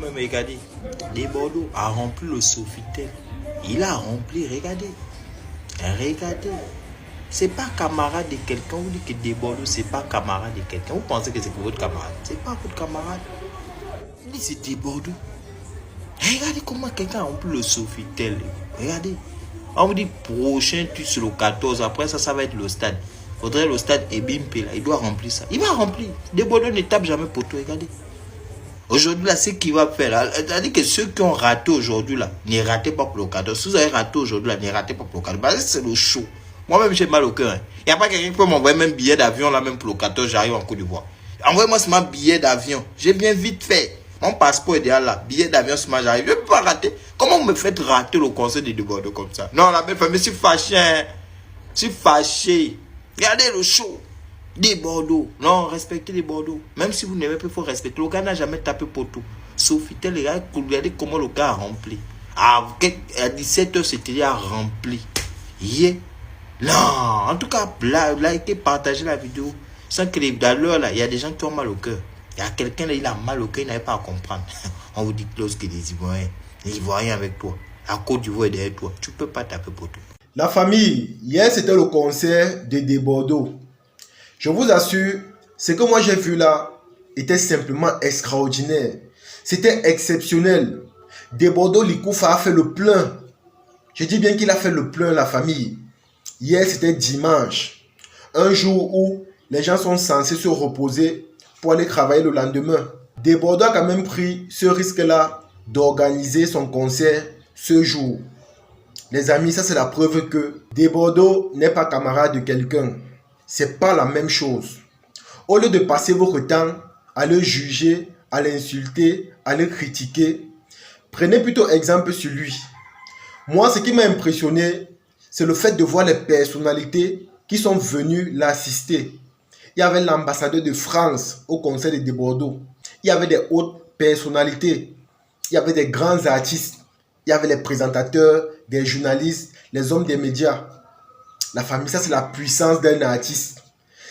Même regardez, des Bordeaux a rempli le Sofitel. Il a rempli, regardez. Regardez. C'est pas camarade de quelqu'un. Vous dites que des Bordeaux, c'est pas camarade de quelqu'un. Vous pensez que c'est pour votre camarade. C'est pas votre camarade. Vous dites c'est des Bordeaux. Regardez comment quelqu'un a rempli le Sofitel. Regardez. On vous dit prochain tu sur le 14. Après ça, ça va être le stade. Faudrait le stade Ebimpe là. Il doit remplir ça. Il va remplir. Des Bordeaux ne tapent jamais pour tout. Regardez. Aujourd'hui, là, ce qu'il va faire, là, c'est-à-dire que ceux qui ont raté aujourd'hui, là, ne ratez pas pour le cadeau. Si vous avez raté aujourd'hui, là, ne ratez pas pour le cadeau. Parce que c'est le show. Moi-même, j'ai mal au cœur. Il n'y a pas quelqu'un qui peut m'envoyer même billet d'avion, là, même pour le 14, j'arrive en Côte d'Ivoire. Envoyez-moi seulement billet d'avion. J'ai bien vite fait. Mon passeport est déjà là. Billet d'avion, seulement j'arrive. Je ne peux pas rater. Comment vous me faites rater le conseil de Bordeaux comme ça? Non, la belle famille, je suis fâché. Hein. Je suis fâché. Regardez le show. Des Bordeaux. Non, respectez les Bordeaux. Même si vous n'aimez pas, il faut respecter. Le gars n'a jamais tapé pour tout. Sofitel, regardez comment le gars a rempli. À 17h, c'était déjà rempli. Yeah. Non, en tout cas, likez, partagez la vidéo. Sans que d'ailleurs, là, il y a des gens qui ont mal au cœur. Il y a quelqu'un là, il a mal au cœur, il n'avait pas à comprendre. On vous dit que lorsque les Ivoiriens avec toi, la Côte d'Ivoire est derrière toi, tu ne peux pas taper pour tout. La famille, hier c'était le concert de Bordeaux. Je vous assure, ce que moi j'ai vu là était simplement extraordinaire. C'était exceptionnel. De Bordeaux, Likoufa a fait le plein. Je dis bien qu'il a fait le plein, la famille. Hier, c'était dimanche. Un jour où les gens sont censés se reposer pour aller travailler le lendemain. De Bordeaux a quand même pris ce risque-là d'organiser son concert ce jour. Les amis, ça c'est la preuve que De Bordeaux n'est pas camarade de quelqu'un. C'est pas la même chose. Au lieu de passer votre temps à le juger, à l'insulter, à le critiquer, prenez plutôt exemple sur lui. Moi, ce qui m'a impressionné, c'est le fait de voir les personnalités qui sont venues l'assister. Il y avait l'ambassadeur de France au concert de Bordeaux. Il y avait des hautes personnalités. Il y avait des grands artistes. Il y avait les présentateurs, des journalistes, les hommes des médias. La famille, ça c'est la puissance d'un artiste.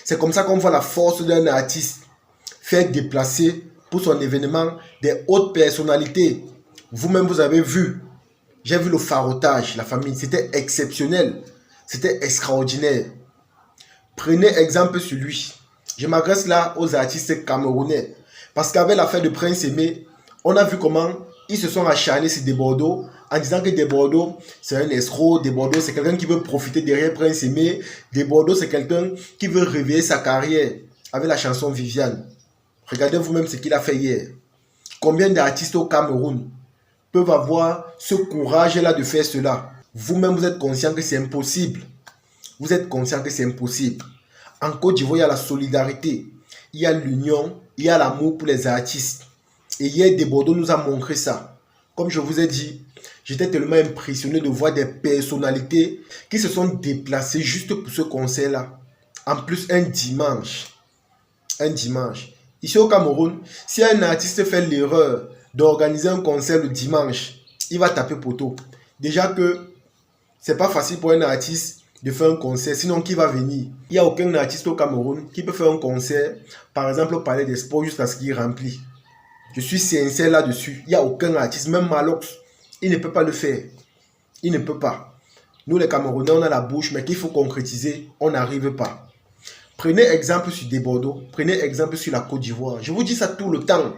C'est comme ça qu'on voit la force d'un artiste. Faire déplacer pour son événement des hautes personnalités. Vous-même, vous avez vu. J'ai vu le farotage, la famille. C'était exceptionnel. C'était extraordinaire. Prenez exemple sur lui. Je m'adresse là aux artistes camerounais. Parce qu'avec l'affaire de Prince Aimé, on a vu comment ils se sont acharnés sur De Bordeaux en disant que De Bordeaux c'est un escroc, De Bordeaux c'est quelqu'un qui veut profiter derrière Prince Aimé, De Bordeaux c'est quelqu'un qui veut réveiller sa carrière avec la chanson Viviane. Regardez vous-même ce qu'il a fait hier. Combien d'artistes au Cameroun peuvent avoir ce courage-là de faire cela? Vous-même vous êtes conscient que c'est impossible. Vous êtes conscient que c'est impossible. En Côte d'Ivoire, il y a la solidarité, il y a l'union, il y a l'amour pour les artistes. Et hier, De Bordeaux nous a montré ça. Comme je vous ai dit, j'étais tellement impressionné de voir des personnalités qui se sont déplacées juste pour ce concert-là. En plus, un dimanche. Un dimanche. Ici au Cameroun, si un artiste fait l'erreur d'organiser un concert le dimanche, il va taper poteau. Déjà que c'est pas facile pour un artiste de faire un concert, sinon qui va venir? Il n'y a aucun artiste au Cameroun qui peut faire un concert, par exemple au Palais des Sports, jusqu'à ce qu'il remplit. Je suis sincère là-dessus. Il n'y a aucun artiste, même Malox, il ne peut pas le faire. Il ne peut pas. Nous les Camerounais, on a la bouche, mais qu'il faut concrétiser, on n'arrive pas. Prenez exemple sur De Bordeaux, prenez exemple sur la Côte d'Ivoire. Je vous dis ça tout le temps.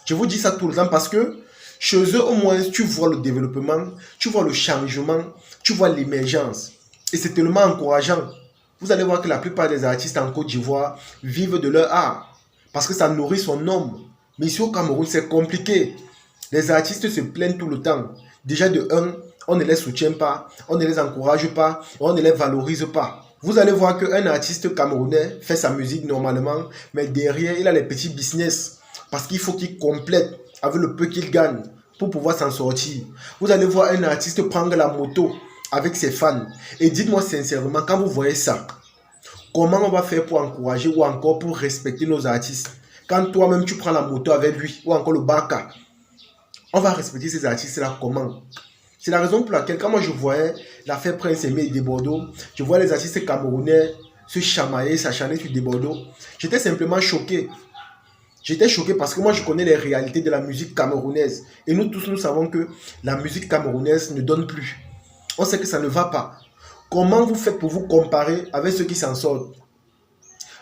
Je vous dis ça tout le temps parce que chez eux, au moins, tu vois le développement, tu vois le changement, tu vois l'émergence. Et c'est tellement encourageant. Vous allez voir que la plupart des artistes en Côte d'Ivoire vivent de leur art parce que ça nourrit son homme. Mais ici au Cameroun, c'est compliqué. Les artistes se plaignent tout le temps. Déjà de un, on ne les soutient pas, on ne les encourage pas, on ne les valorise pas. Vous allez voir qu'un artiste camerounais fait sa musique normalement, mais derrière, il a les petits business. Parce qu'il faut qu'il complète avec le peu qu'il gagne pour pouvoir s'en sortir. Vous allez voir un artiste prendre la moto avec ses fans. Et dites-moi sincèrement, quand vous voyez ça, comment on va faire pour encourager ou encore pour respecter nos artistes? Quand toi-même tu prends la moto avec lui ou encore le baka, on va respecter ces artistes-là comment? C'est la raison pour laquelle quand moi je voyais l'affaire Prince Aimé et De Bordeaux, je vois les artistes camerounais se chamailler, s'acharner sur De Bordeaux, j'étais simplement choqué. J'étais choqué parce que moi, je connais les réalités de la musique camerounaise. Et nous tous, nous savons que la musique camerounaise ne donne plus. On sait que ça ne va pas. Comment vous faites pour vous comparer avec ceux qui s'en sortent?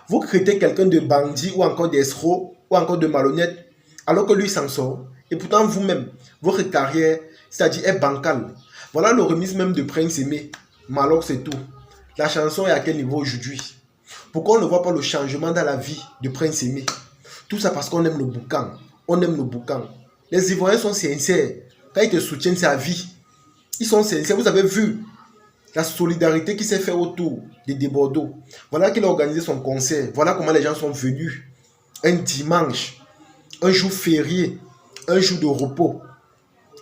Vous traitez quelqu'un de bandit ou encore d'escroc ou encore de malhonnête alors que lui s'en sort. Et pourtant, vous-même, votre carrière, c'est-à-dire est bancale. Voilà le remix même de Prince Aimé. Malheur, c'est tout. La chanson est à quel niveau aujourd'hui? Pourquoi on ne voit pas le changement dans la vie de Prince Aimé? Tout ça parce qu'on aime le boucan. On aime le boucan. Les Ivoiriens sont sincères. Quand ils te soutiennent, c'est à vie. Ils sont sincères. Vous avez vu la solidarité qui s'est faite autour de Bordeaux. Voilà qu'il a organisé son concert. Voilà comment les gens sont venus. Un dimanche, un jour férié, un jour de repos.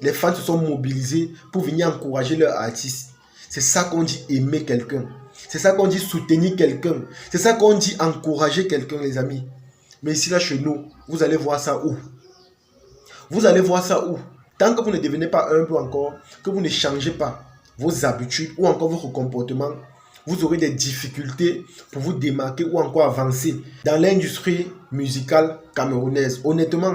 Les fans se sont mobilisés pour venir encourager leur artiste. C'est ça qu'on dit aimer quelqu'un. C'est ça qu'on dit soutenir quelqu'un. C'est ça qu'on dit encourager quelqu'un, les amis. Mais ici, là, chez nous, vous allez voir ça où? Vous allez voir ça où? Tant que vous ne devenez pas humble encore, que vous ne changez pas vos habitudes ou encore votre comportement, vous aurez des difficultés pour vous démarquer ou encore avancer dans l'industrie musicale camerounaise. Honnêtement,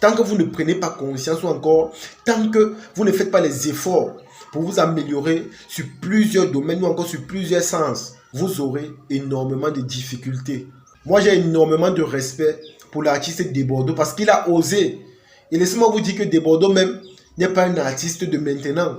tant que vous ne prenez pas conscience ou encore, tant que vous ne faites pas les efforts pour vous améliorer sur plusieurs domaines ou encore sur plusieurs sens, vous aurez énormément de difficultés. Moi, j'ai énormément de respect pour l'artiste Desbordeaux parce qu'il a osé. Et laissez-moi vous dire que Desbordeaux même n'est pas un artiste de maintenant.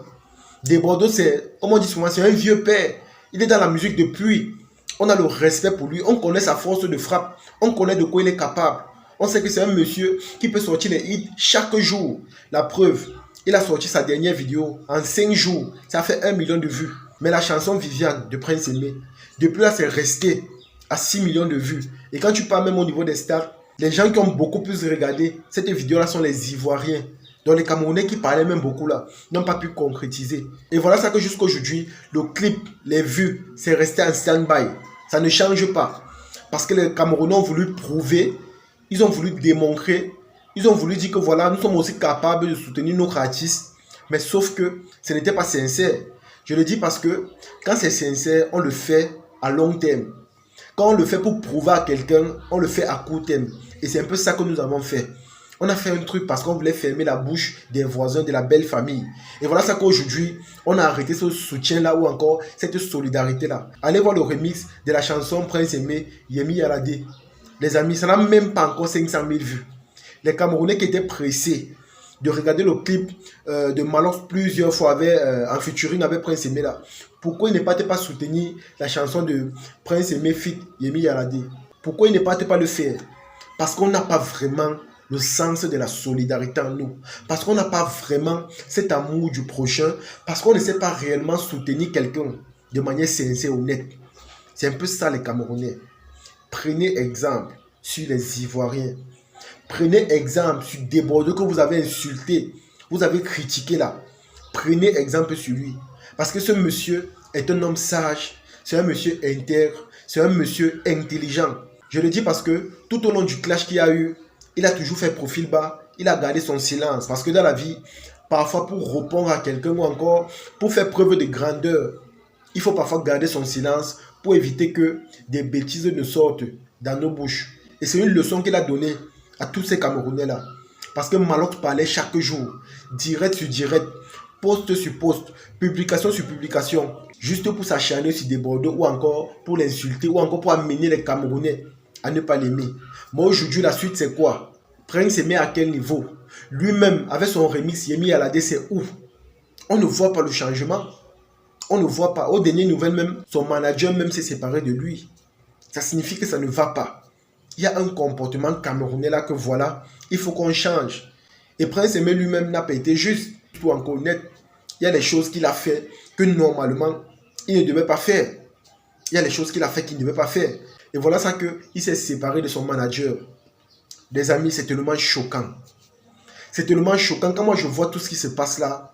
Desbordeaux, c'est, comme on dit souvent, c'est un vieux père. Il est dans la musique depuis. On a le respect pour lui. On connaît sa force de frappe. On connaît de quoi il est capable. On sait que c'est un monsieur qui peut sortir les hits chaque jour. La preuve, il a sorti sa dernière vidéo en 5 jours. Ça a fait 1 million de vues. Mais la chanson Viviane de Prince Aimé, depuis là, c'est resté à 6 millions de vues. Et quand tu parles même au niveau des stars, les gens qui ont beaucoup plus regardé cette vidéo-là sont les Ivoiriens. Donc les Camerounais qui parlaient même beaucoup là, n'ont pas pu concrétiser. Et voilà ça que jusqu'à aujourd'hui, le clip, les vues, c'est resté en stand-by. Ça ne change pas. Parce que les Camerounais ont voulu prouver, ils ont voulu démontrer, ils ont voulu dire que voilà, nous sommes aussi capables de soutenir nos artistes. Mais sauf que ce n'était pas sincère. Je le dis parce que quand c'est sincère, on le fait à long terme. Quand on le fait pour prouver à quelqu'un, on le fait à court terme. Et c'est un peu ça que nous avons fait. On a fait un truc parce qu'on voulait fermer la bouche des voisins de la belle famille. Et voilà ça qu'aujourd'hui, on a arrêté ce soutien-là ou encore cette solidarité-là. Allez voir le remix de la chanson Prince Aimé, Yemi Alade. Les amis, ça n'a même pas encore 500 000 vues. Les Camerounais qui étaient pressés de regarder le clip de Malheur plusieurs fois en featuring avec Prince Aimé là. Pourquoi il ne partait pas soutenir la chanson de Prince Aimé feat Yemi Alade? Pourquoi il ne partait pas le faire? Parce qu'on n'a pas vraiment le sens de la solidarité en nous. Parce qu'on n'a pas vraiment cet amour du prochain. Parce qu'on ne sait pas réellement soutenir quelqu'un de manière sincère, honnête. C'est un peu ça les Camerounais. Prenez exemple sur les Ivoiriens. Prenez exemple sur Desbordeaux que vous avez insulté. Vous avez critiqué là. Prenez exemple sur lui. Parce que ce monsieur est un homme sage. C'est un monsieur intègre. C'est un monsieur intelligent. Je le dis parce que tout au long du clash qu'il y a eu, il a toujours fait profil bas. Il a gardé son silence. Parce que dans la vie, parfois pour répondre à quelqu'un ou encore pour faire preuve de grandeur, il faut parfois garder son silence pour éviter que des bêtises ne sortent dans nos bouches. Et c'est une leçon qu'il a donnée à tous ces Camerounais-là. Parce que Malheur parlait chaque jour, direct sur direct, poste sur poste, publication sur publication, juste pour s'acharner sur Desbordeaux ou encore pour l'insulter ou encore pour amener les Camerounais à ne pas l'aimer. Moi aujourd'hui, la suite c'est quoi? Prince Aimé à quel niveau? Lui-même, avec son remix Yemi Alade, c'est où? On ne voit pas le changement. On ne voit pas. Aux dernières nouvelles même, son manager même s'est séparé de lui. Ça signifie que ça ne va pas. Il y a un comportement camerounais là que voilà, il faut qu'on change. Et Prince Aimé lui-même n'a pas été juste. Pour en connaître, il y a des choses qu'il a fait que normalement, il ne devait pas faire. Il y a des choses qu'il a fait qu'il ne devait pas faire. Et voilà ça qu'il s'est séparé de son manager. Les amis, c'est tellement choquant. C'est tellement choquant. Quand moi je vois tout ce qui se passe là,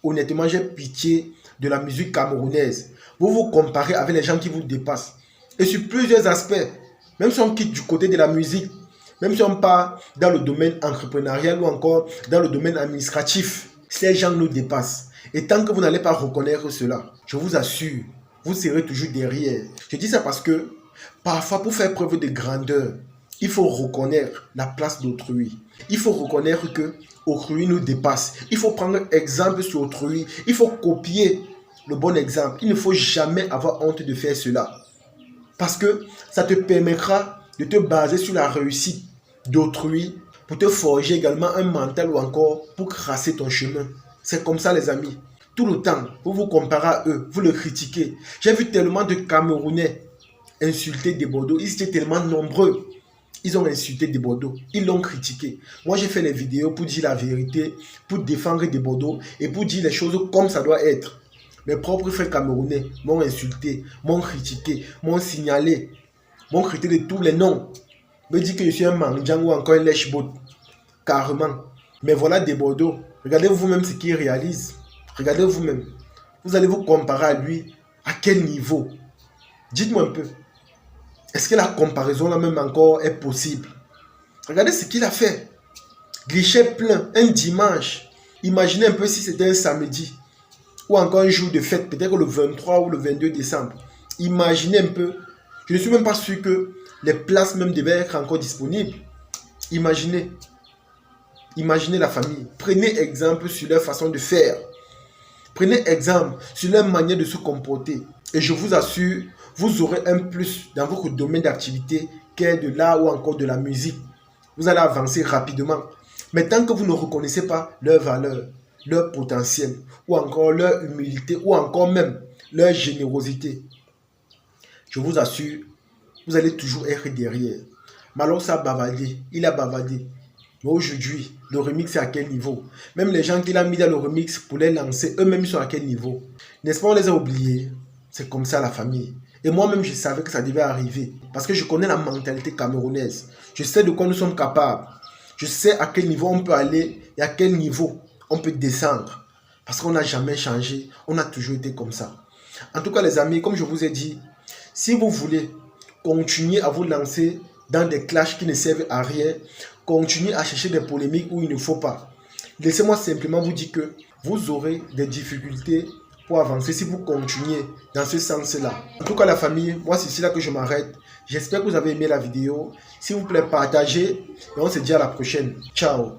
honnêtement, j'ai pitié de la musique camerounaise. Vous vous comparez avec les gens qui vous dépassent. Et sur plusieurs aspects, même si on quitte du côté de la musique, même si on part dans le domaine entrepreneurial ou encore dans le domaine administratif, ces gens nous dépassent. Et tant que vous n'allez pas reconnaître cela, je vous assure, vous serez toujours derrière. Je dis ça parce que parfois, pour faire preuve de grandeur, Il faut reconnaître la place d'autrui. Il faut reconnaître que autrui nous dépasse. Il faut prendre exemple sur autrui. Il faut copier le bon exemple. Il ne faut jamais avoir honte de faire cela. Parce que ça te permettra de te baser sur la réussite d'autrui pour te forger également un mental ou encore pour tracer ton chemin. C'est comme ça les amis. Tout le temps, vous vous comparez à eux, vous le critiquez. J'ai vu tellement de Camerounais insulter des Bordeaux. Ils étaient tellement nombreux. Ils ont insulté des Bordeaux. Ils l'ont critiqué. Moi, j'ai fait les vidéos pour dire la vérité, pour défendre des Bordeaux et pour dire les choses comme ça doit être. Mes propres frères camerounais m'ont insulté, m'ont critiqué, m'ont signalé, m'ont critiqué de tous les noms. Me dit que je suis un mendiant ou encore un lèche-botte. Carrément. Mais voilà des Bordeaux. Regardez vous-même ce qu'il réalise. Regardez vous-même. Vous allez vous comparer à lui. À quel niveau? Dites-moi un peu. Est-ce que la comparaison là même encore est possible? Regardez ce qu'il a fait. Guichet plein, un dimanche. Imaginez un peu si c'était un samedi. Ou encore un jour de fête, peut-être le 23 ou le 22 décembre. Imaginez un peu. Je ne suis même pas sûr que les places même devaient être encore disponibles. Imaginez. Imaginez la famille. Prenez exemple sur leur façon de faire. Prenez exemple sur leur manière de se comporter. Et je vous assure, vous aurez un plus dans votre domaine d'activité qu'est de l'art ou encore de la musique. Vous allez avancer rapidement. Mais tant que vous ne reconnaissez pas leur valeur, leur potentiel, ou encore leur humilité, ou encore même leur générosité, je vous assure, vous allez toujours être derrière. Malox a bavardé, il a bavardé. Mais aujourd'hui, le remix est à quel niveau? Même les gens qu'il a mis dans le remix pour les lancer, eux-mêmes ils sont à quel niveau? N'est-ce pas, on les a oubliés? C'est comme ça la famille. Et moi-même, je savais que ça devait arriver. Parce que je connais la mentalité camerounaise. Je sais de quoi nous sommes capables. Je sais à quel niveau on peut aller et à quel niveau on peut descendre. Parce qu'on n'a jamais changé. On a toujours été comme ça. En tout cas, les amis, comme je vous ai dit, si vous voulez continuer à vous lancer dans des clashs qui ne servent à rien, continuez à chercher des polémiques où il ne faut pas. Laissez-moi simplement vous dire que vous aurez des difficultés pour avancer si vous continuez dans ce sens-là. En tout cas, la famille, moi, c'est ici là que je m'arrête. J'espère que vous avez aimé la vidéo. S'il vous plaît, partagez et on se dit à la prochaine. Ciao.